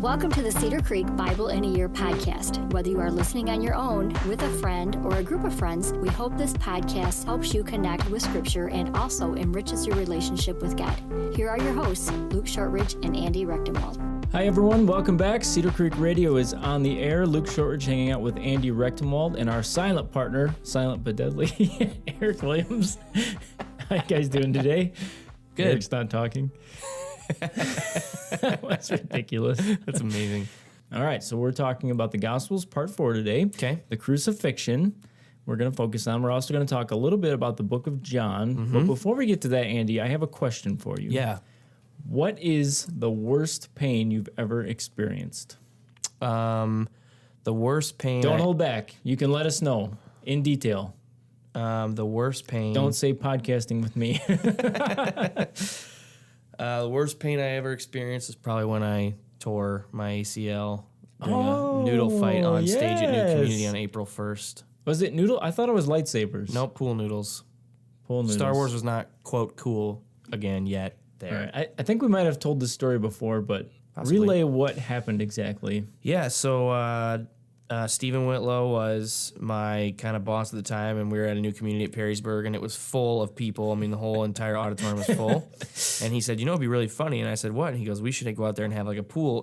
Welcome to the Cedar Creek Bible in a Year podcast. Whether you are listening on your own, with a friend, or a group of friends, we hope this podcast helps you connect with Scripture and also enriches your relationship with God. Here are your hosts, Luke Shortridge and Andy Rechtenwald. Hi everyone, welcome back. Cedar Creek Radio is on the air. Luke Shortridge hanging out with Andy Rechtenwald and our silent partner, silent but deadly, Eric Williams. How you guys doing today? Good. Eric's not talking. That's ridiculous. That's amazing. All right, so we're talking about the Gospels, part 4 today. Okay. The crucifixion. We're going to focus on. We're also going to talk a little bit about the book of John. But before we get to that, Andy, I have a question for you. Yeah. What is the worst pain you've ever experienced? The worst pain. Don't hold back. You can let us know in detail. The worst pain. Don't say podcasting with me. The worst pain I ever experienced is probably when I tore my ACL during a noodle fight on stage at New Community on April 1st. Was it noodle? I thought it was lightsabers. Nope, pool noodles. Pool noodles. Star Wars was not, quote, cool again yet there. All right. I think we might have told this story before, but Possibly. relay what happened exactly. Yeah, so Stephen Whitlow was my kind of boss at the time, and we were at a New Community at Perrysburg, and it was full of people. I mean, the whole entire auditorium was full. And he said, you know, it'd be really funny. And I said, what? And he goes, we should go out there and have like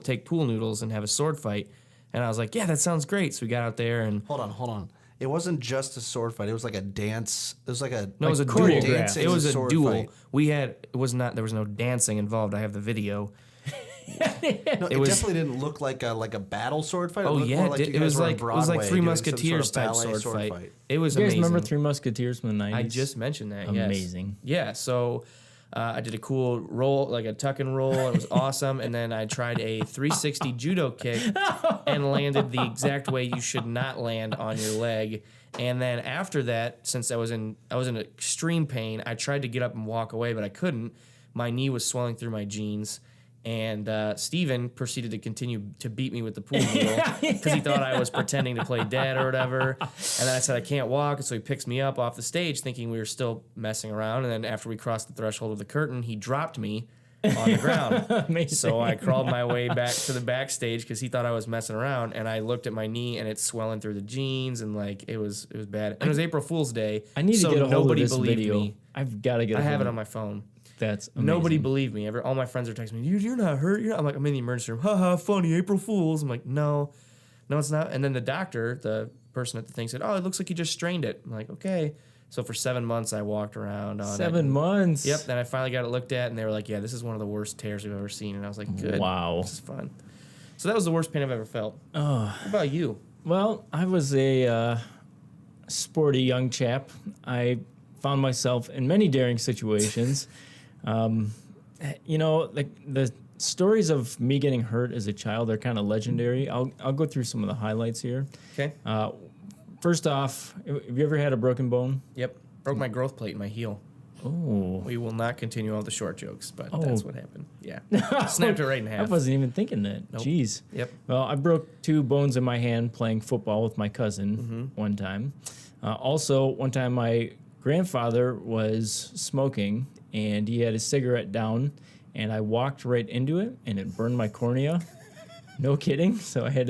take pool noodles and have a sword fight. And I was like, yeah, that sounds great. So we got out there and... Hold on. It wasn't just a sword fight. It was like a dance. It was like a... No, it was a duel. Dancing It was a sword duel. fight. There was no dancing involved. I have the video. No, it definitely didn't look like a battle sword fight. It looked more like you it guys was were on like Broadway Three doing some Musketeers sort of type ballet sword fight. It was You guys amazing. remember Three Musketeers from the 90s? I just mentioned that. Yes. Amazing. Yeah. So I did a cool roll, like a tuck and roll. It was awesome. And then I tried a 360 judo kick and landed the exact way you should not land on your leg. And then after that, since I was in extreme pain, I tried to get up and walk away, but I couldn't. My knee was swelling through my jeans. And Steven proceeded to continue to beat me with the pool noodle because he thought I was pretending to play dead or whatever. And then I said, I can't walk. And so he picks me up off the stage thinking we were still messing around. And then after we crossed the threshold of the curtain, he dropped me on the ground. Amazing. So I crawled my way back to the backstage because he thought I was messing around. And I looked at my knee and it's swelling through the jeans and like it was bad. And it was April Fool's Day. I need to so get a hold nobody of this believed video. me. I've got to get I a have hold it of on my phone. That's amazing. Nobody believed me. All my friends are texting me, you're not hurt. I'm like, I'm in the emergency room. Haha, funny, April Fools. I'm like, no, it's not. And then the doctor, the person at the thing said, oh, it looks like you just strained it. I'm like, okay. So for 7 months, I walked around on it. 7 months? Yep. Then I finally got it looked at, and they were like, yeah, this is one of the worst tears we've ever seen. And I was like, good. Wow. This is fun. So that was the worst pain I've ever felt. Oh. How about you? Well, I was a sporty young chap. I found myself in many daring situations. You know, like the stories of me getting hurt as a child are kind of legendary. I'll go through some of the highlights here. Okay. First off, have you ever had a broken bone? Yep. Broke my growth plate in my heel. Oh. We will not continue all the short jokes, but that's what happened. Yeah. Snapped it right in half. I wasn't even thinking that. Nope. Jeez. Yep. Well, I broke 2 bones in my hand playing football with my cousin one time. Also, one time my grandfather was smoking, and he had a cigarette down, and I walked right into it, and it burned my cornea. No kidding. So I had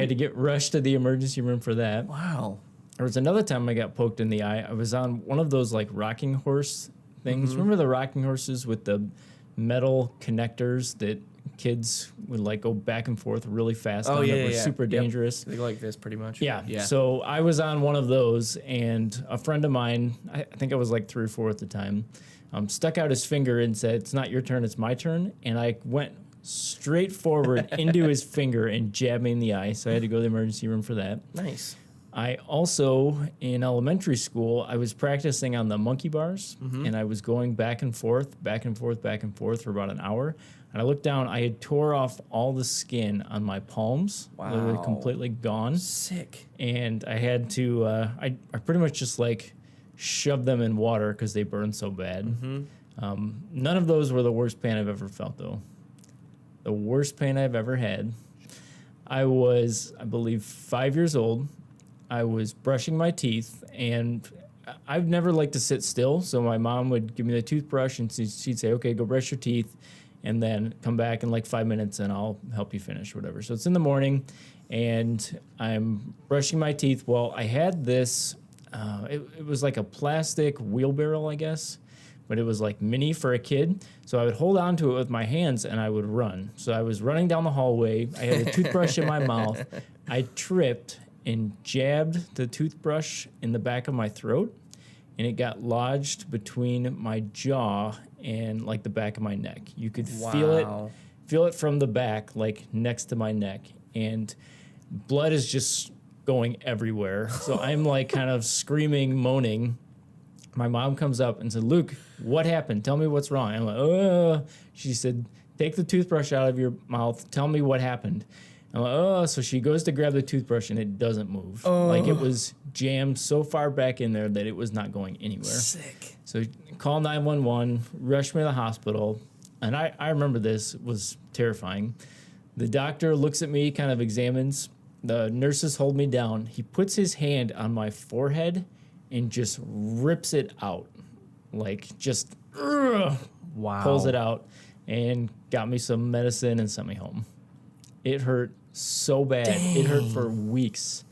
to get rushed to the emergency room for that. Wow. There was another time I got poked in the eye. I was on one of those like rocking horse things. Remember the rocking horses with the metal connectors that kids would like go back and forth really fast on that were super dangerous? They go like this pretty much. Yeah. So I was on one of those, and a friend of mine, I think I was like 3 or 4 at the time, stuck out his finger and said, "It's not your turn, it's my turn." And I went straight forward into his finger and jabbed me in the eye. So I had to go to the emergency room for that. Nice. I also, in elementary school, I was practicing on the monkey bars, and I was going back and forth for about an hour. And I looked down, I had tore off all the skin on my palms. Wow. They were completely gone. Sick. And I had to, I pretty much just like shoved them in water because they burned so bad. None of those were the worst pain I've ever felt, though. The worst pain I've ever had, I was, I believe, 5 years old. I was brushing my teeth, and I've never liked to sit still, so my mom would give me the toothbrush, and she'd say, okay, go brush your teeth. and then come back in like 5 minutes and I'll help you finish, whatever. So it's in the morning, and I'm brushing my teeth. Well, I had this, it was like a plastic wheelbarrow, I guess, but it was like mini for a kid. So I would hold on to it with my hands and I would run. So I was running down the hallway. I had a toothbrush in my mouth. I tripped and jabbed the toothbrush in the back of my throat, and it got lodged between my jaw and like the back of my neck. You could feel it from the back, like next to my neck, and blood is just going everywhere. So I'm like kind of screaming, moaning. My mom comes up and said, "Luke, what happened? Tell me what's wrong." I'm like, She said, "Take the toothbrush out of your mouth. Tell me what happened." I'm like, So she goes to grab the toothbrush and it doesn't move. Like it was jammed so far back in there that it was not going anywhere. Sick. So call 911, rush me to the hospital. And I remember this was terrifying. The doctor looks at me, kind of examines. The nurses hold me down. He puts his hand on my forehead and just rips it out. Like just pulls it out and got me some medicine and sent me home. It hurt so bad. Dang. It hurt for weeks.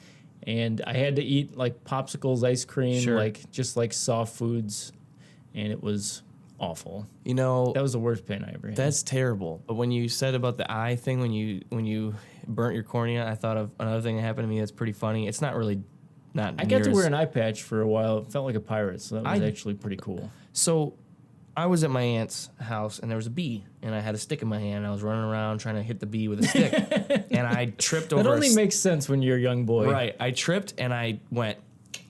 And I had to eat like popsicles, ice cream, like just like soft foods. And it was awful. You know, That was the worst pain I ever had. that's terrible. But when you said about the eye thing, when you burnt your cornea, I thought of another thing that happened to me that's pretty funny. It's not really not. I got to wear an eye patch for a while. It felt like a pirate, so that was actually pretty cool. So I was at my aunt's house, and there was a bee, and I had a stick in my hand. I was running around trying to hit the bee with a stick, and I tripped over. That only makes sense when you're a young boy. Right. I tripped, and I went,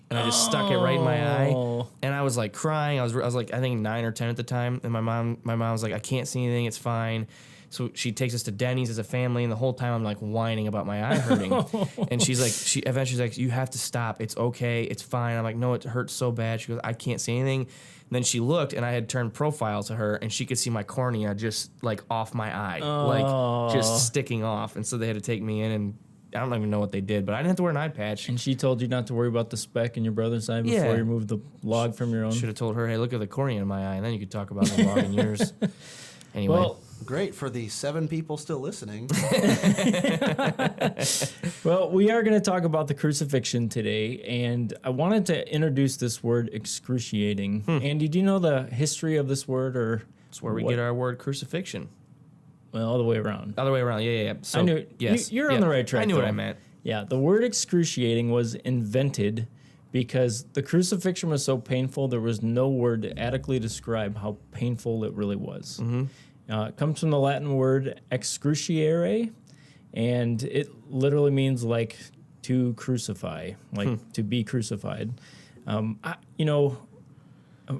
and I just stuck it right in my eye, and I was like crying. I was like, I think 9 or 10 at the time, and my mom was like, "I can't see anything. It's fine." So she takes us to Denny's as a family, and the whole time I'm like whining about my eye hurting. And she's like, she eventually's like, "You have to stop. It's okay. It's fine." I'm like, "No, it hurts so bad." She goes, "I can't see anything." And then she looked, and I had turned profile to her, and she could see my cornea just like off my eye, like just sticking off. And so they had to take me in, and I don't even know what they did, but I didn't have to wear an eye patch. And she told you not to worry about the speck in your brother's eye before you moved the log from your own. Should have told her, "Hey, look at the cornea in my eye," and then you could talk about the log in yours. Anyway. Well, Great for the 7 people still listening. Well, we are going to talk about the crucifixion today, and I wanted to introduce this word excruciating. Andy, do you know the history of this word, or That's where we get our word crucifixion. Well, all the way around. Other way around, yeah. So, I knew yes. you're on the right track. I knew what though. I meant. Yeah, the word excruciating was invented because the crucifixion was so painful. There was no word to adequately describe how painful it really was. It comes from the Latin word excruciare, and it literally means like to crucify, like to be crucified.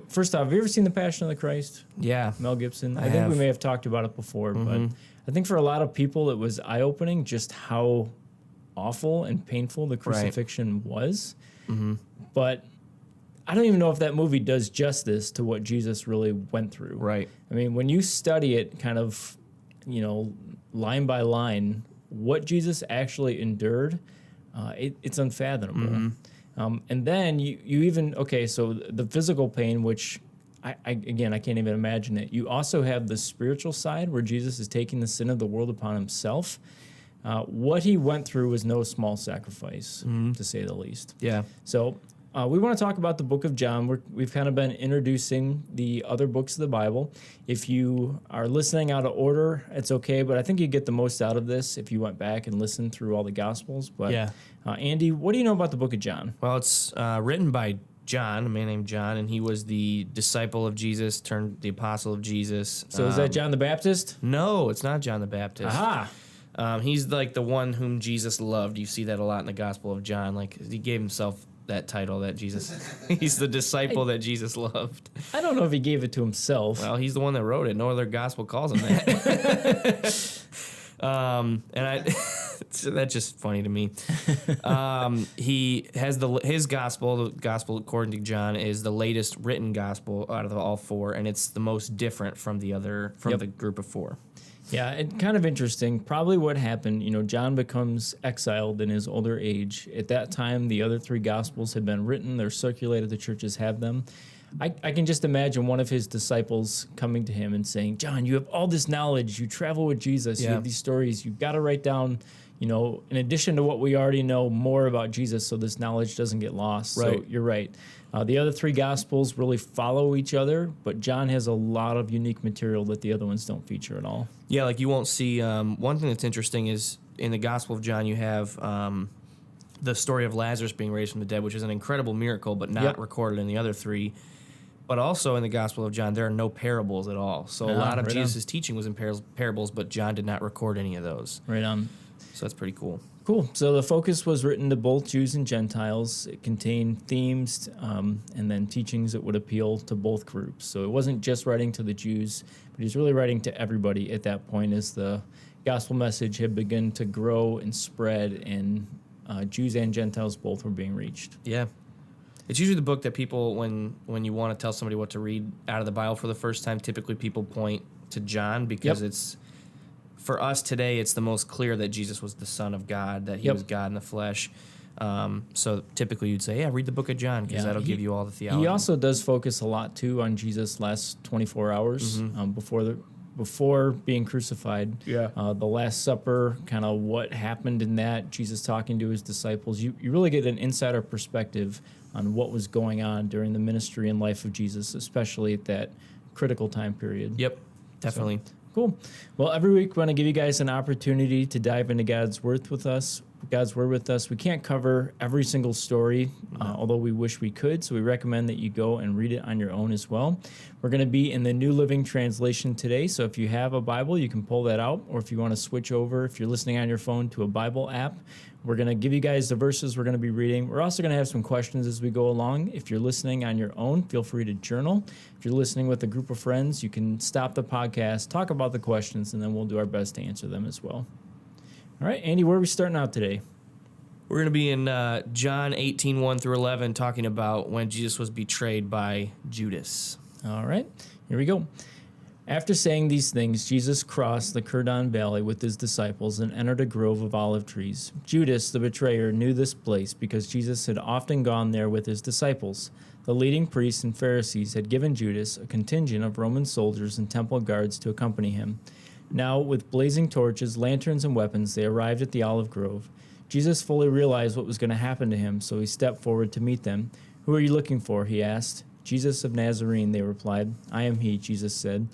First off, have you ever seen The Passion of the Christ? Yeah. Mel Gibson. I think have. we may have talked about it before, but I think for a lot of people it was eye-opening just how awful and painful the crucifixion was. But I don't even know if that movie does justice to what Jesus really went through. Right. I mean, when you study it kind of, line by line, what Jesus actually endured, it's unfathomable. And then you even, so the physical pain, which I can't even imagine it. You also have the spiritual side where Jesus is taking the sin of the world upon himself. What he went through was no small sacrifice, to say the least. Yeah. So we want to talk about the book of John. We've kind of been introducing the other books of the Bible. If you are listening out of order, it's okay, but I think you get the most out of this if you went back and listened through all the Gospels. But Yeah. Andy, what do you know about the book of John? Well, it's written by John, a man named John, and he was the disciple of Jesus turned the apostle of Jesus. So is that John the Baptist? No, it's not John the Baptist. Aha! He's like the one whom Jesus loved. You see that a lot in the Gospel of John. Like he gave himself that title that Jesus, he's the disciple that Jesus loved. I don't know if he gave it to himself. Well, he's the one that wrote it. No other gospel calls him that. That's just funny to me. He has his gospel. The gospel according to John is the latest written gospel out of all 4, and it's the most different from the group of 4. Yeah, and kind of interesting. Probably what happened, John becomes exiled in his older age. At that time, the other 3 Gospels had been written. They're circulated. The churches have them. I can just imagine one of his disciples coming to him and saying, John, you have all this knowledge. You travel with Jesus. You have these stories. You've got to write down, in addition to what we already know, more about Jesus so this knowledge doesn't get lost. Right. So you're right. The other three Gospels really follow each other, but John has a lot of unique material that the other ones don't feature at all. Yeah, like you won't see. One thing that's interesting is in the Gospel of John, you have the story of Lazarus being raised from the dead, which is an incredible miracle, but not recorded in the other three. But also in the Gospel of John, there are no parables at all. So a lot of Jesus' teaching was in parables, but John did not record any of those. Right on. So that's pretty cool. Cool. So the focus was written to both Jews and Gentiles. It contained themes and then teachings that would appeal to both groups. So it wasn't just writing to the Jews, but he's really writing to everybody at that point as the gospel message had begun to grow and spread, and Jews and Gentiles both were being reached. Yeah. It's usually the book that people, when you want to tell somebody what to read out of the Bible for the first time, typically people point to John because it's, for us today, it's the most clear that Jesus was the Son of God, that he was God in the flesh. So typically you'd say, read the book of John because that'll give you all the theology. He also does focus a lot, too, on Jesus' last 24 hours before being crucified. Yeah. The Last Supper, kind of what happened in that, Jesus talking to his disciples. You really get an insider perspective on what was going on during the ministry and life of Jesus, especially at that critical time period. Yep, definitely. So, cool. Well, every week we want to give you guys an opportunity to dive into God's Word with us. We can't cover every single story, although we wish we could, so we recommend that you go and read it on your own as well. We're going to be in the New Living Translation today, so if you have a Bible, you can pull that out, or if you want to switch over, if you're listening on your phone, to a Bible app. We're going to give you guys the verses we're going to be reading. We're also going to have some questions as we go along. If you're listening on your own, feel free to journal. If you're listening with a group of friends, you can stop the podcast, talk about the questions, and then we'll do our best to answer them as well. All right, Andy, where are we starting out today? We're going to be in John 18:1-11, talking about when Jesus was betrayed by Judas. All right, here we go. After saying these things, Jesus crossed the Kidron Valley with his disciples and entered a grove of olive trees. Judas, the betrayer, knew this place because Jesus had often gone there with his disciples. The leading priests and Pharisees had given Judas a contingent of Roman soldiers and temple guards to accompany him. Now, with blazing torches, lanterns, and weapons, they arrived at the olive grove. Jesus fully realized what was going to happen to him, so he stepped forward to meet them. "Who are you looking for?" he asked. "Jesus of Nazarene," they replied. "I am he," Jesus said.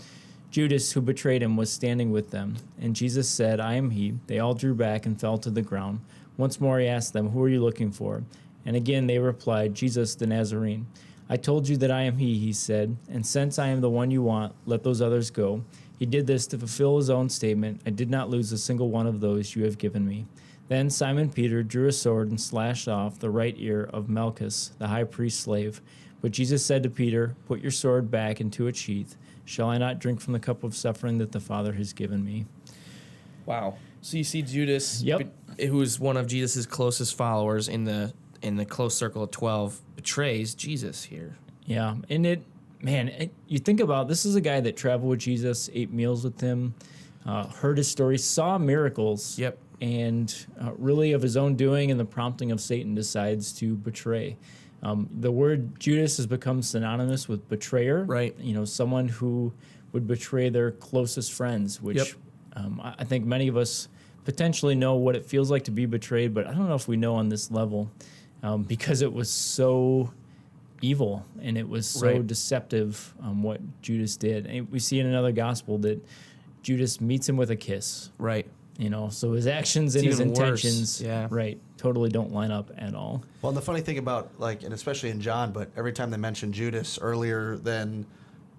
Judas, who betrayed him, was standing with them. And Jesus said, "I am he." They all drew back and fell to the ground. Once more he asked them, "Who are you looking for?" And again they replied, "Jesus the Nazarene." "I told you that I am he," said, "and since I am the one you want, let those others go." He did this to fulfill his own statement, "I did not lose a single one of those you have given me." Then Simon Peter drew a sword and slashed off the right ear of Malchus, the high priest's slave. But Jesus said to Peter, "Put your sword back into its sheath. Shall I not drink from the cup of suffering that the Father has given me?" Wow. So you see Judas, who is one of Jesus' closest followers in the close circle of 12, betrays Jesus here. Yeah, and you think about, this is a guy that traveled with Jesus, ate meals with him, heard his story, saw miracles. Yep. And really of his own doing and the prompting of Satan decides to betray. The word Judas has become synonymous with betrayer. Right. Someone who would betray their closest friends, which I think many of us potentially know what it feels like to be betrayed, but I don't know if we know on this level because it was so evil and it was so deceptive what Judas did. And we see in another gospel that Judas meets him with a kiss. Right. So his actions and his intentions, totally don't line up at all. Well, and the funny thing about, and especially in John, but every time they mention Judas earlier than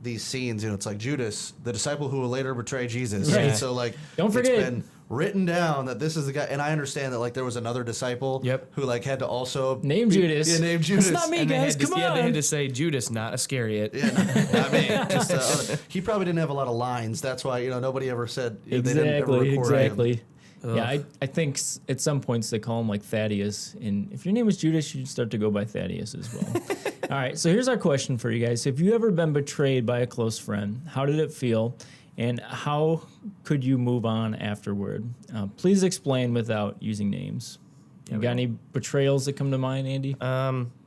these scenes, it's like Judas, the disciple who will later betray Jesus. Right. So, don't forget, it's been written down that this is the guy. And I understand that, there was another disciple who, had to also name Judas. Yeah, name Judas. It's not me, and guys. Come on. Yeah, they had to say Judas, not Iscariot. Yeah, not me. Just, he probably didn't have a lot of lines. That's why, nobody ever said they didn't ever record him. Yeah, I think at some points they call him like Thaddeus. And if your name was Judas, you'd start to go by Thaddeus as well. All right, so here's our question for you guys. Have you ever been betrayed by a close friend? How did it feel? And how could you move on afterward? Please explain without using names. You got any betrayals that come to mind, Andy?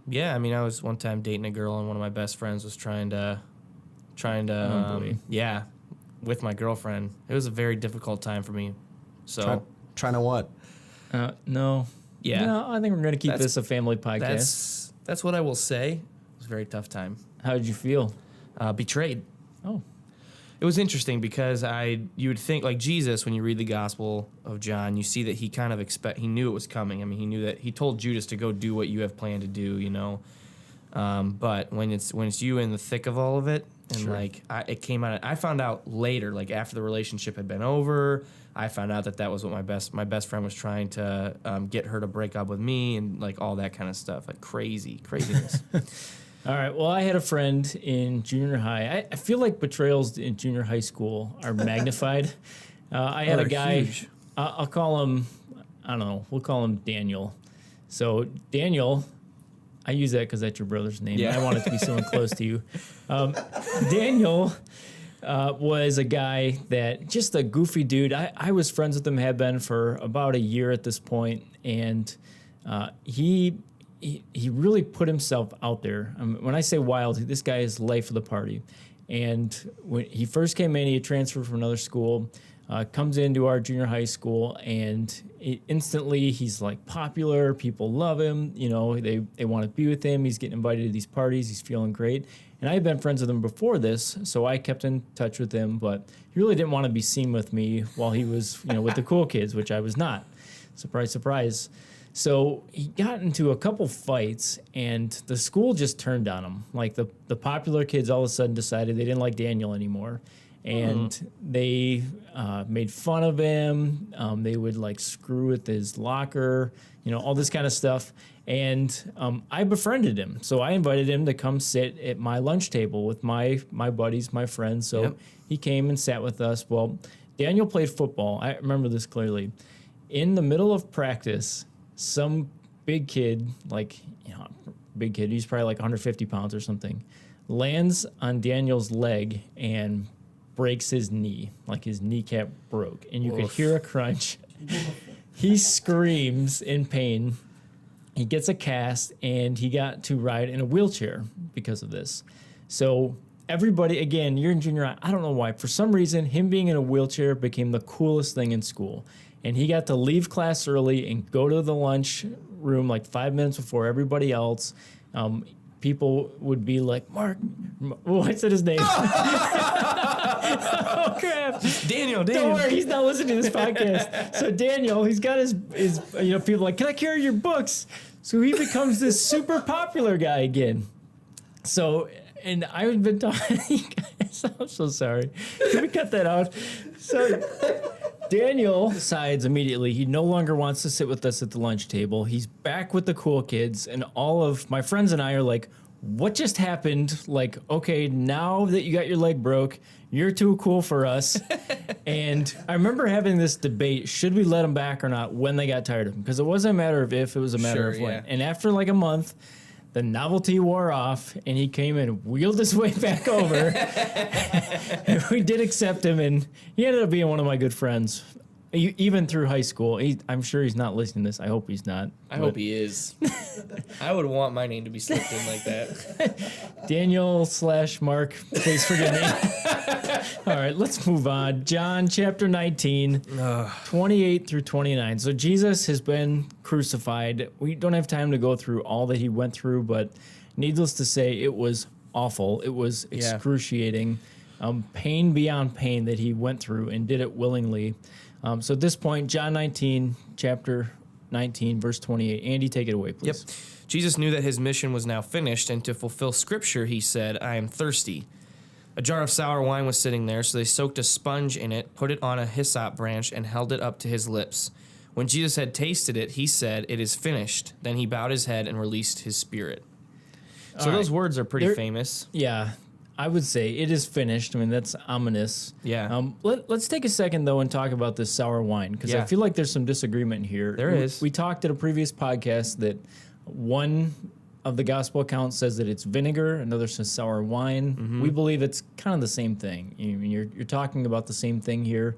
Yeah, I mean, I was one time dating a girl, and one of my best friends was trying to, boy. yeah, with my girlfriend. It was a very difficult time for me. So, Trying to what? No. Yeah. No, I think we're going to keep That's- this a family podcast. that's what I will say. It was a very tough time. How did you feel? Betrayed. Oh. It was interesting because you would think, like, Jesus, when you read the Gospel of John, you see that he kind of he knew it was coming. I mean, he knew that he told Judas to go do what you have planned to do, you know. But when it's you in the thick of all of it, and Sure. like it came out, I found out later, like after the relationship had been over, I found out that was what my best friend was trying to get her to break up with me, and like all that kind of stuff, like craziness. All right. Well, I had a friend in junior high. I feel like betrayals in junior high school are magnified. I had a they're guy. huge. I'll call him. I don't know. We'll call him Daniel. So Daniel, I use that because that's your brother's name. Yeah. I want it to be someone close to you. Daniel was a guy that just a goofy dude. I was friends with him, had been for about a year at this point, and he really put himself out there. When I say wild, this guy is life of the party. And when he first came in, he had transferred from another school, comes into our junior high school, and instantly he's like popular. People love him. You know, they want to be with him. He's getting invited to these parties. He's feeling great. And I had been friends with him before this, so I kept in touch with him. But he really didn't want to be seen with me while he was, with the cool kids, which I was not. Surprise, surprise. So he got into a couple fights, and the school just turned on him. Like the popular kids all of a sudden decided they didn't like Daniel anymore, and they made fun of him. They would like screw with his locker, all this kind of stuff. And I befriended him, so I invited him to come sit at my lunch table with my buddies, my friends. So Yep. he came and sat with us. Well, Daniel played football. I remember this clearly. In the middle of practice, some big kid, big kid, he's probably like 150 pounds or something, lands on Daniel's leg and breaks his knee, like his kneecap broke. And you could hear a crunch. He screams in pain. He gets a cast, and he got to ride in a wheelchair because of this. So everybody, again, you're in junior high. I don't know why. For some reason, him being in a wheelchair became the coolest thing in school. And he got to leave class early and go to the lunch room like 5 minutes before everybody else. People would be like, Mark, what's his name? Oh, crap. Daniel. Don't worry, he's not listening to this podcast. So Daniel, he's got his people like, can I carry your books? So he becomes this super popular guy again. So, and I've been talking, I'm so sorry. Can we cut that out? So Daniel decides immediately he no longer wants to sit with us at the lunch table. He's back with the cool kids, and all of my friends and I are like, what just happened? Like, okay, now that you got your leg broke, you're too cool for us. And I remember having this debate, should we let him back or not, when they got tired of him? Because it wasn't a matter of if, it was a matter of when. Yeah. And after like a month, the novelty wore off, and he came and wheeled his way back over. And we did accept him, and he ended up being one of my good friends, even through high school. I'm sure he's not listening to this. I hope he's not. I hope he is. I would want my name to be slipped in like that. Daniel/Mark, please forgive me. All right, let's move on. John chapter 19, 28 through 29. So Jesus has been crucified. We don't have time to go through all that he went through, but needless to say, it was awful. It was excruciating. Pain beyond pain that he went through and did it willingly. So at this point, John 19, chapter 19, verse 28. Andy, take it away, please. Yep. Jesus knew that his mission was now finished, and to fulfill Scripture, he said, I am thirsty. A jar of sour wine was sitting there, so they soaked a sponge in it, put it on a hyssop branch, and held it up to his lips. When Jesus had tasted it, he said, it is finished. Then he bowed his head and released his spirit. So All those right. words are pretty They're- famous. Yeah, I would say it is finished. I mean, that's ominous. Yeah. Let's take a second, though, and talk about this sour wine, because I Yeah. feel like there's some disagreement here. There is. We talked at a previous podcast that one of the gospel accounts says that it's vinegar, another says sour wine. Mm-hmm. We believe it's kind of the same thing. You're talking about the same thing here.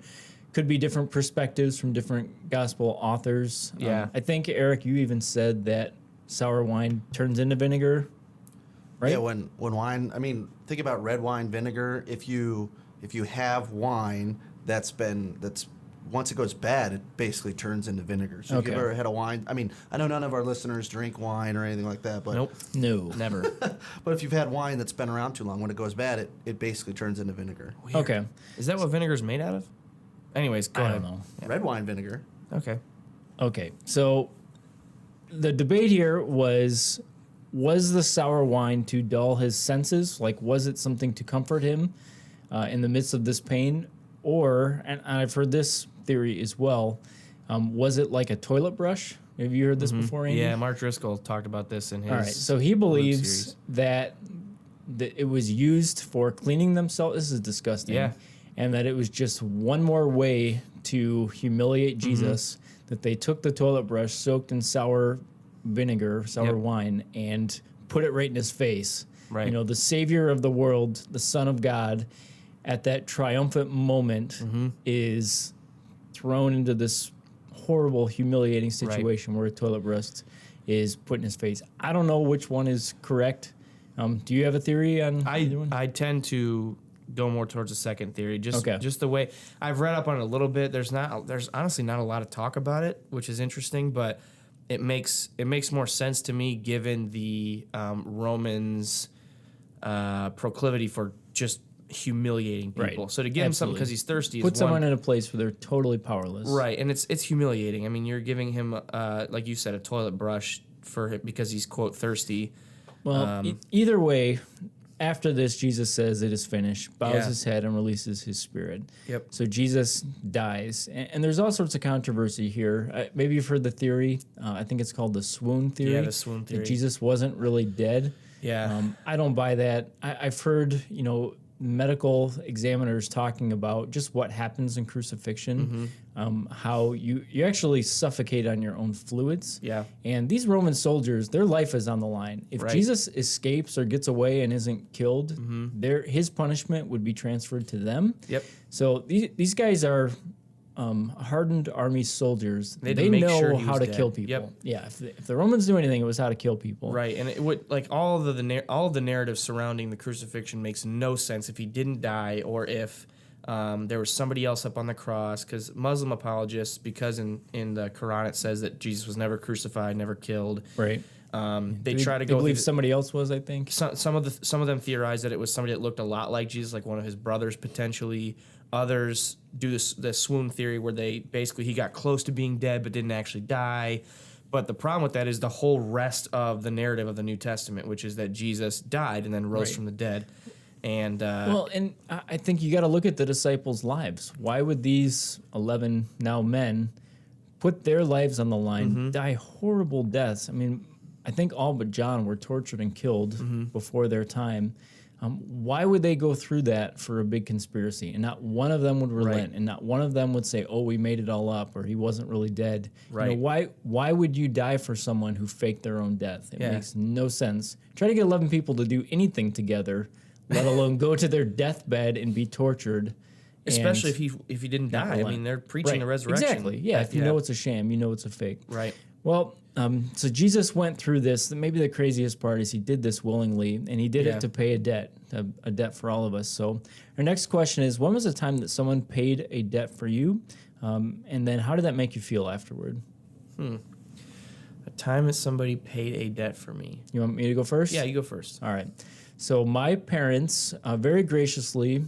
Could be different perspectives from different gospel authors. Yeah. I think, Eric, you even said that sour wine turns into vinegar, right? Yeah, when wine, I mean, think about red wine vinegar. If you have wine that's once it goes bad, it basically turns into vinegar. So if Okay. you've ever had a wine, I mean, I know none of our listeners drink wine or anything like that, but Nope, No. never. but if you've had wine that's been around too long, when it goes bad, it basically turns into vinegar. Okay. Is that what vinegar's made out of? Anyways, go I ahead. don't know. Red wine vinegar. Okay. Okay. So the debate here was the sour wine to dull his senses? Like, was it something to comfort him in the midst of this pain? Or, and I've heard this theory as well, was it like a toilet brush? Have you heard this before, Andy? Yeah, Mark Driscoll talked about this in his. All right. So he believes series. that it was used for cleaning themselves. This is disgusting. Yeah. And that it was just one more way to humiliate Jesus, that they took the toilet brush soaked in sour vinegar, sour Yep. wine, and put it right in his face. Right. You know, the Savior of the world, the Son of God, at that triumphant moment is thrown into this horrible, humiliating situation where a toilet brush is put in his face. I don't know which one is correct. Do you have a theory on either one? I tend to go more towards the second theory. Just Okay. just the way I've read up on it a little bit. There's honestly not a lot of talk about it, which is interesting, but it makes more sense to me given the Romans' proclivity for just humiliating people. Right. So to give him something Absolutely. because he's thirsty Put is someone one. in a place where they're totally powerless. Right, and it's humiliating. I mean, you're giving him, like you said, a toilet brush for him because he's quote thirsty. Well, either way, after this, Jesus says it is finished, bows Yeah. his head, and releases his spirit. Yep. So Jesus dies. And there's all sorts of controversy here. Maybe you've heard the theory. I think it's called the swoon theory. Yeah, the swoon that theory. Jesus wasn't really dead. Yeah. I don't buy that. I've heard, medical examiners talking about just what happens in crucifixion, how you actually suffocate on your own fluids. Yeah. And these Roman soldiers, their life is on the line. If Right. Jesus escapes or gets away and isn't killed, his punishment would be transferred to them. Yep. So these guys are hardened army soldiers. They had They to make know sure he how was to dead. kill people. Yep. Yeah, if the Romans knew anything, it was how to kill people. Right, and it would like all of the narrative surrounding the crucifixion makes no sense if he didn't die or if there was somebody else up on the cross. Because Muslim apologists, because in the Quran it says that Jesus was never crucified, never killed. Right. They try to They go. believe through somebody else was, I think. some of them theorize that it was somebody that looked a lot like Jesus, like one of his brothers potentially. Others do the swoon theory where he got close to being dead but didn't actually die. But the problem with that is the whole rest of the narrative of the New Testament, which is that Jesus died and then rose Right. from the dead. And Well, and I think you got to look at the disciples' lives. Why would these 11 now men put their lives on the line, die horrible deaths? I mean, I think all but John were tortured and killed before their time. Why would they go through that for a big conspiracy? And not one of them would relent, and not one of them would say, "Oh, we made it all up," or "He wasn't really dead." Right. Why would you die for someone who faked their own death? It Yeah. makes no sense. Try to get 11 people to do anything together, let alone go to their deathbed and be tortured. especially and if he didn't not die. I relent. mean, they're preaching the Right. resurrection. Exactly. Yeah. If you know it's a sham, you know it's a fake. Right. Well, so Jesus went through this. Maybe the craziest part is he did this willingly, and he did Yeah. it to pay a debt for all of us. So our next question is, when was the time that someone paid a debt for you? And then how did that make you feel afterward? A time that somebody paid a debt for me. You want me to go first? Yeah, you go first. All right. So my parents very graciously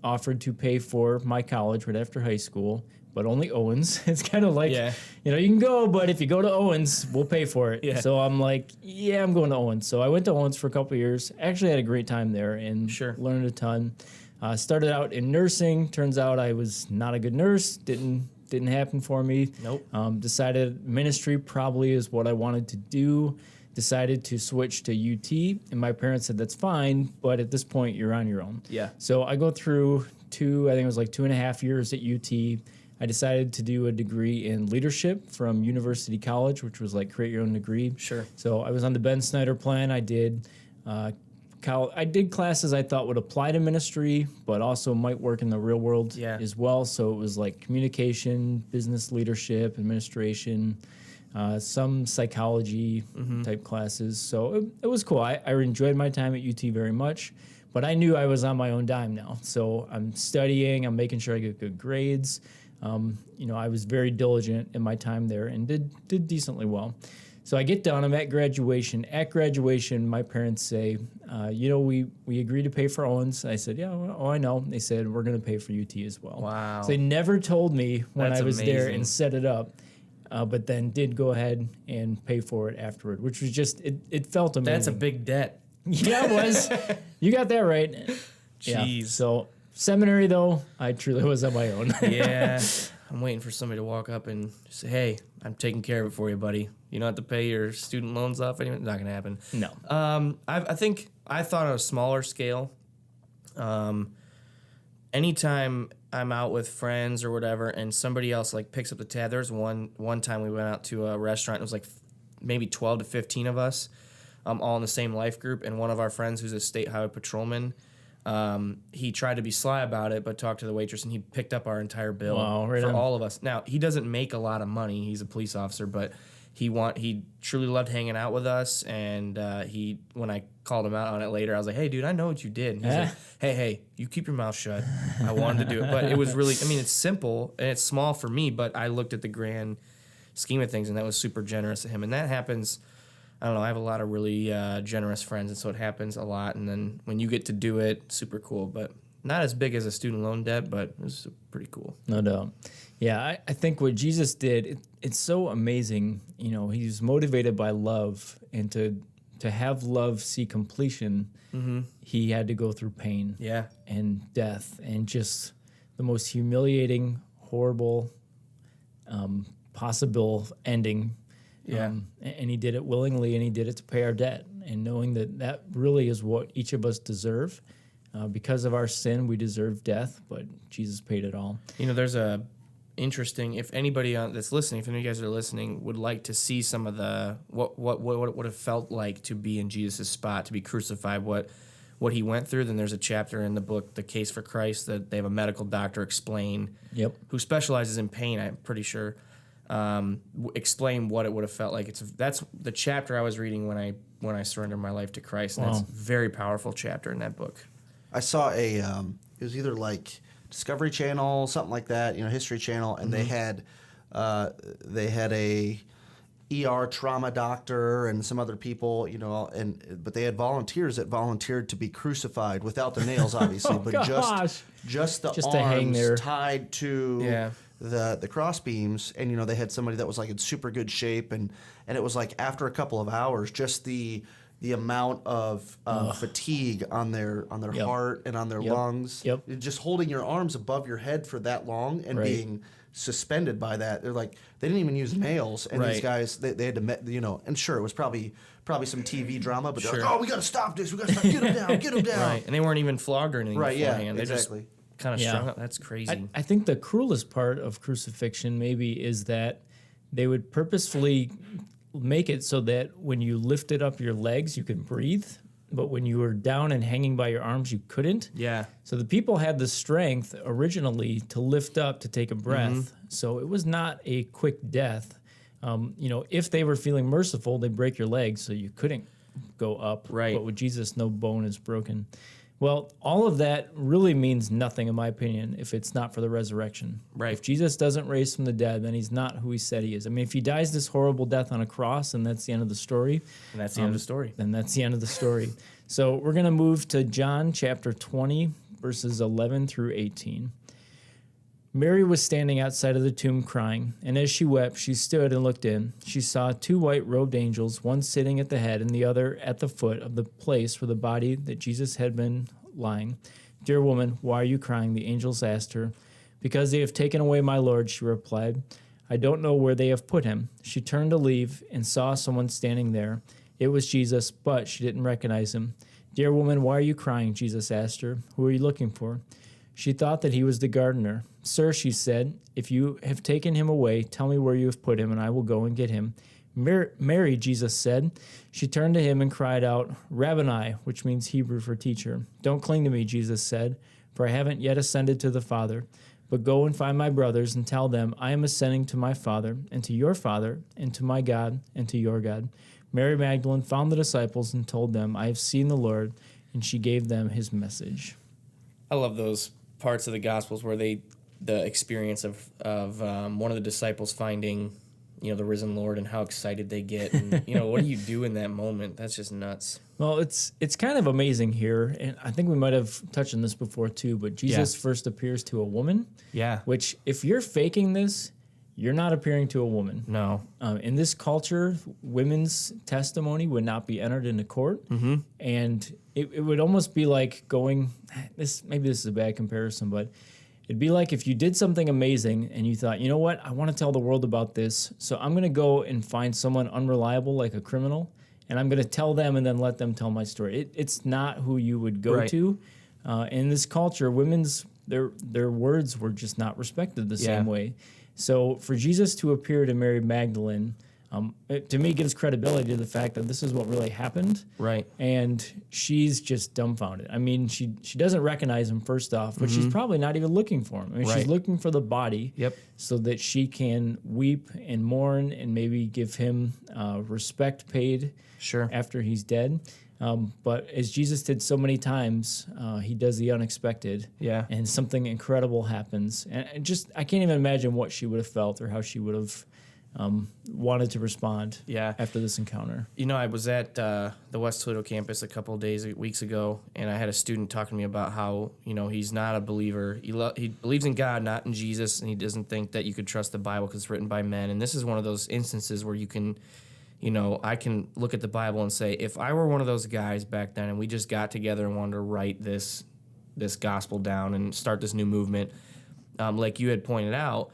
offered to pay for my college right after high school, but only Owens. It's kind of like, Yeah. you can go, but if you go to Owens, we'll pay for it. Yeah. So I'm like, yeah, I'm going to Owens. So I went to Owens for a couple of years. Actually had a great time there and Sure. learned a ton. Started out in nursing. Turns out I was not a good nurse. Didn't happen for me. Nope. Decided ministry probably is what I wanted to do. Decided to switch to UT, and my parents said that's fine, but at this point you're on your own. Yeah. So I go through I think it was like 2.5 years at UT. I decided to do a degree in leadership from University College, which was like create your own degree. Sure. So I was on the Ben Snyder plan. I did classes I thought would apply to ministry, but also might work in the real world Yeah. as well. So it was like communication, business leadership, administration. some psychology type classes. So it was cool. I enjoyed my time at UT very much, but I knew I was on my own dime now. So I'm studying, I'm making sure I get good grades. I was very diligent in my time there and did decently well. So I get done, I'm at graduation. At graduation, my parents say, we agreed to pay for Owens. I said, I know. They said, we're going to pay for UT as well. Wow. So they never told me when That's I was there amazing. and set it up, but then did go ahead and pay for it afterward, which was just, it felt amazing. That's a big debt. Yeah, it was. You got that right. Yeah. Jeez. So seminary, though, I truly was on my own. Yeah. I'm waiting for somebody to walk up and say, hey, I'm taking care of it for you, buddy. You don't have to pay your student loans off anymore. It's not going to happen. No. I think I thought on a smaller scale. Anytime I'm out with friends or whatever, and somebody else like picks up the tab. There's one time we went out to a restaurant. It was like maybe 12 to 15 of us, all in the same life group. And one of our friends, who's a state highway patrolman, he tried to be sly about it, but talked to the waitress, and he picked up our entire bill Right for on. all of us. Now he doesn't make a lot of money. He's a police officer, but he truly loved hanging out with us. And when I called him out on it later, I was like, "Hey, dude, I know what you did." And he's like, "Hey, you keep your mouth shut." I wanted to do it, but it was really, it's simple and it's small for me, but I looked at the grand scheme of things, and that was super generous of him. And that happens. I don't know. I have a lot of really generous friends, and so it happens a lot. And then when you get to do it, super cool. But not as big as a student loan debt, but it was pretty cool. No doubt. Yeah, I think what Jesus did, it's so amazing. He was motivated by love, and to have love see completion, he had to go through pain Yeah. and death and just the most humiliating, horrible, possible ending. Yeah. And he did it willingly, and he did it to pay our debt. And knowing that really is what each of us deserve. Because of our sin, we deserve death, but Jesus paid it all. There's a interesting, if anybody that's listening, if any of you guys are listening, would like to see some of the what it would have felt like to be in Jesus' spot, to be crucified, what he went through, then there's a chapter in the book, The Case for Christ, that they have a medical doctor explain, who specializes in pain, I'm pretty sure, explain what it would have felt like. That's the chapter I was reading when I surrendered my life to Christ, and that's a very powerful chapter in that book. I saw it was either like Discovery Channel, something like that, History Channel, and they had a ER trauma doctor and some other people, but they had volunteers that volunteered to be crucified without the nails, obviously, but just the to hang there. arms tied to the cross beams, and they had somebody that was like in super good shape, and it was like after a couple of hours, just the amount of fatigue on their heart and on their lungs. Just holding your arms above your head for that long and being suspended by that. They're like, they didn't even use nails. And these guys, they had to, and sure, it was probably some TV drama, but they're like, oh, we got to stop this. We got to stop. Get him down. Get him down. Right. And they weren't even flogged or anything beforehand. They exactly. just kind of strung up. That's crazy. I think the cruelest part of crucifixion maybe is that they would purposefully make it so that when you lifted up your legs, you could breathe, but when you were down and hanging by your arms, you couldn't. Yeah. So the people had the strength originally to lift up to take a breath. So it was not a quick death. If they were feeling merciful, they'd break your legs so you couldn't go up. Right. But with Jesus, no bone is broken. Well, all of that really means nothing, in my opinion, if it's not for the resurrection. Right. If Jesus doesn't raise from the dead, then he's not who he said he is. I mean, if he dies this horrible death on a cross, and that's the end of the story. And that's the end of the story. Then that's the end of the story. So we're going to move to John chapter 20, verses 11 through 18. Mary was standing outside of the tomb crying, and as she wept, she stood and looked in. She saw two white-robed angels, one sitting at the head and the other at the foot of the place where the body that Jesus had been lying. "Dear woman, why are you crying?" the angels asked her. "Because they have taken away my Lord," she replied. "I don't know where they have put him." She turned to leave and saw someone standing there. It was Jesus, but she didn't recognize him. "Dear woman, why are you crying?" Jesus asked her. "Who are you looking for?" She thought that he was the gardener. "Sir," she said, "if you have taken him away, tell me where you have put him, and I will go and get him." "Mary," Jesus said. She turned to him and cried out, "Rabboni," which means Hebrew for teacher. "Don't cling to me," Jesus said, "for I haven't yet ascended to the Father. But go and find my brothers and tell them, I am ascending to my Father and to your Father and to my God and to your God. Mary Magdalene found the disciples and told them, I have seen the Lord, and she gave them his message. I love those parts of the Gospels where the experience of one of the disciples finding, the risen Lord and how excited they get. And, what do you do in that moment? That's just nuts. Well, it's kind of amazing here, and I think we might have touched on this before too, but Jesus first appears to a woman. Yeah. Which, if you're faking this, you're not appearing to a woman. No. In this culture, women's testimony would not be entered into court, and it would almost be like going. Maybe this is a bad comparison, but it'd be like if you did something amazing and you thought, you know what, I want to tell the world about this, so I'm going to go and find someone unreliable like a criminal, and I'm going to tell them and then let them tell my story. It's not who you would go to. In this culture, their words were just not respected the same way. So for Jesus to appear to Mary Magdalene, it, to me, gives credibility to the fact that this is what really happened. Right. And she's just dumbfounded. I mean, she doesn't recognize him, first off, but she's probably not even looking for him. I mean, she's looking for the body so that she can weep and mourn and maybe give him respect paid after he's dead. But as Jesus did so many times, he does the unexpected. Yeah. And something incredible happens. And I can't even imagine what she would have felt or how she would have wanted to respond after this encounter. I was at the West Toledo campus a couple of weeks ago, and I had a student talking to me about how, he's not a believer. He believes in God, not in Jesus, and he doesn't think that you could trust the Bible because it's written by men. And this is one of those instances where you can... I can look at the Bible and say, if I were one of those guys back then and we just got together and wanted to write this gospel down and start this new movement, like you had pointed out,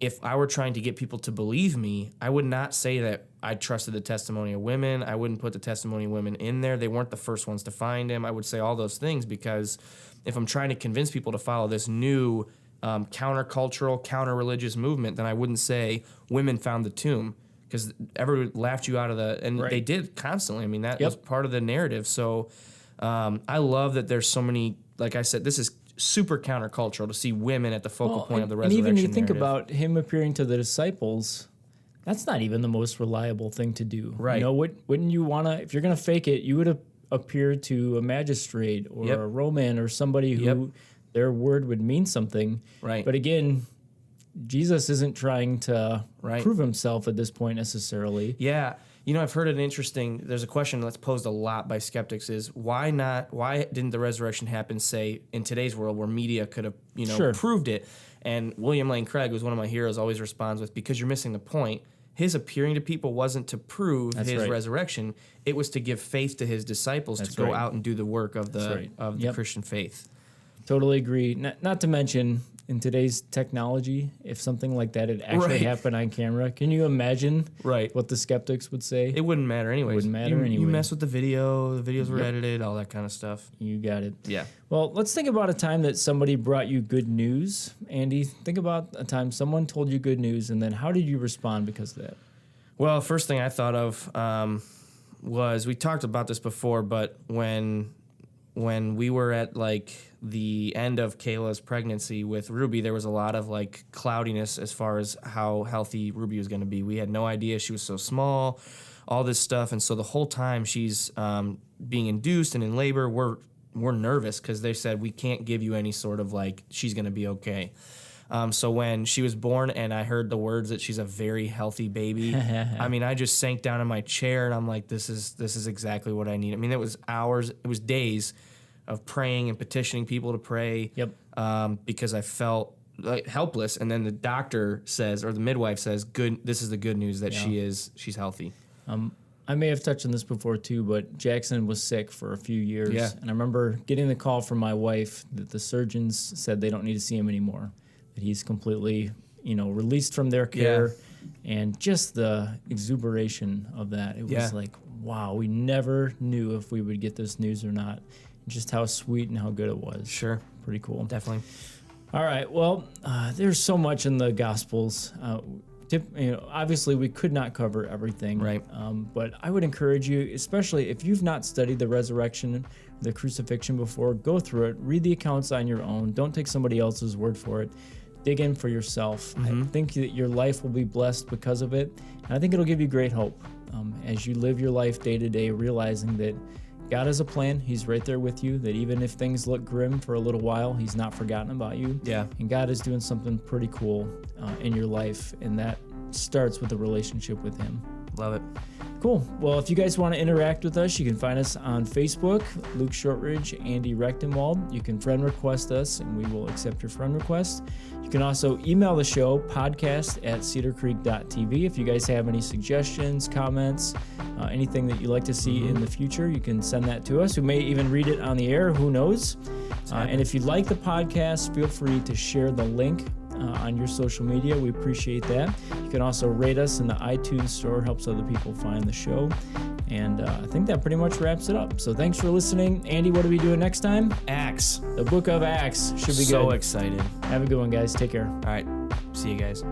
if I were trying to get people to believe me, I would not say that I trusted the testimony of women. I wouldn't put the testimony of women in there. They weren't the first ones to find him. I would say all those things because if I'm trying to convince people to follow this new countercultural, counter-religious movement, then I wouldn't say women found the tomb. Because everyone laughed you out of they did constantly. I mean, that was part of the narrative. So I love that there's so many, like I said, this is super countercultural to see women at the focal point of the resurrection And even you think narrative. about him appearing to the disciples, that's not even the most reliable thing to do. Right. Wouldn't you want to, if you're going to fake it, you would appear to a magistrate or a Roman or somebody who their word would mean something. Right. But again... Jesus isn't trying to prove himself at this point necessarily. Yeah. I've heard there's a question that's posed a lot by skeptics is why didn't the resurrection happen, say, in today's world where media could have, proved it? And William Lane Craig, who's one of my heroes, always responds with, because you're missing the point. His appearing to people wasn't to prove his resurrection. It was to give faith to his disciples to go out and do the work of the Christian faith. Totally agree. Not to mention, in today's technology, if something like that had actually happened on camera, can you imagine what the skeptics would say? It wouldn't matter anyways. It wouldn't matter anyway. You mess with the videos were edited, all that kind of stuff. You got it. Yeah. Well, let's think about a time that somebody brought you good news. Andy, think about a time someone told you good news, and then how did you respond because of that? Well, first thing I thought of was, we talked about this before, but when we were at the end of Kayla's pregnancy with Ruby, there was a lot of cloudiness as far as how healthy Ruby was going to be. We had no idea. She was so small, all this stuff. And so the whole time she's being induced and in labor, we're nervous because they said we can't give you any sort of she's going to be okay. So when she was born and I heard the words that she's a very healthy baby, I mean, I just sank down in my chair and I'm like, this is exactly what I need. I mean, it was hours, it was days of praying and petitioning people to pray because I felt helpless. And then the doctor says, or the midwife says, this is the good news that she's healthy. I may have touched on this before too, but Jackson was sick for a few years. Yeah. And I remember getting the call from my wife that the surgeons said they don't need to see him anymore. He's completely, released from their care, and just the exuberation of that. It was like, wow, we never knew if we would get this news or not. Just how sweet and how good it was. Sure. Pretty cool. Definitely. All right. Well, there's so much in the Gospels. Obviously, we could not cover everything. Right. But I would encourage you, especially if you've not studied the resurrection, the crucifixion before, go through it. Read the accounts on your own. Don't take somebody else's word for it. dig in for yourself. I think that your life will be blessed because of it. And I think it'll give you great hope as you live your life day to day, realizing that God has a plan. He's right there with you, that even if things look grim for a little while, He's not forgotten about you. Yeah. And God is doing something pretty cool in your life, and that starts with a relationship with Him. Love it. Cool. Well, if you guys want to interact with us, you can find us on Facebook, Luke Shortridge, Andy Rechtenwald. You can friend request us, and we will accept your friend request. You can also email the show, podcast@cedarcreek.tv. If you guys have any suggestions, comments, anything that you'd like to see in the future, you can send that to us. We may even read it on the air. Who knows? And if you like the podcast, feel free to share the link on your social media. We appreciate that. You can also rate us in the iTunes store, helps other people find the show. And I think that pretty much wraps it up. So thanks for listening. Andy, what are we doing next time? Acts. The book of Acts should be good. So excited. Have a good one, guys. Take care. All right. See you guys.